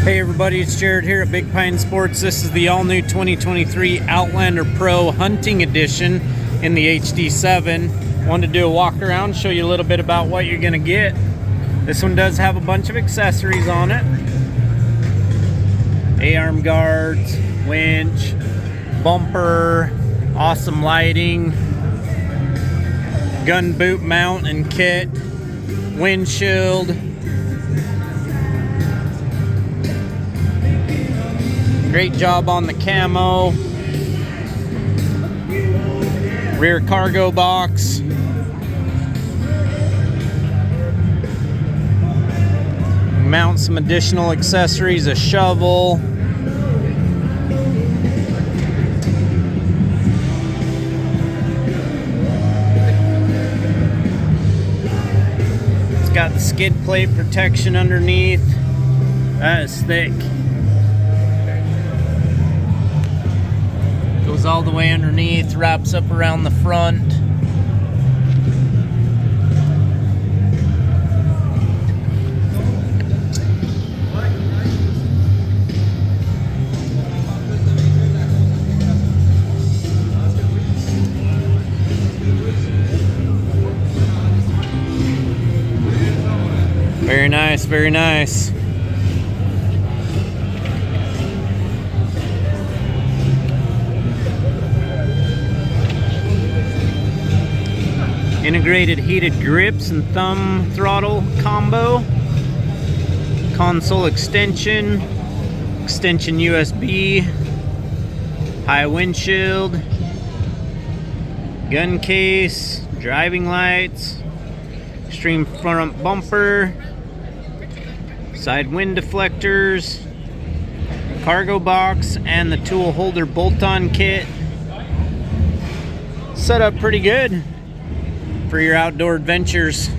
Hey everybody, it's Jared here at Big Pine Sports. This is the all-new 2023 Outlander Pro Hunting Edition in the HD7. Wanted to do a walk around, show you a little bit about what you're going to get. This one does have a bunch of accessories on it. A-arm guards, winch, bumper, awesome lighting, gun boot mount and kit, windshield, great job on the camo, rear cargo box, mount some additional accessories, a shovel, it's got the skid plate protection underneath. That is thick. Goes all the way underneath, wraps up around the front. Very nice, very nice. Integrated heated grips and thumb throttle combo. Console extension. Extension USB. High windshield. Gun case. Driving lights. Extreme front bumper. Side wind deflectors. Cargo box and the tool holder bolt-on kit. Set up pretty good for your outdoor adventures.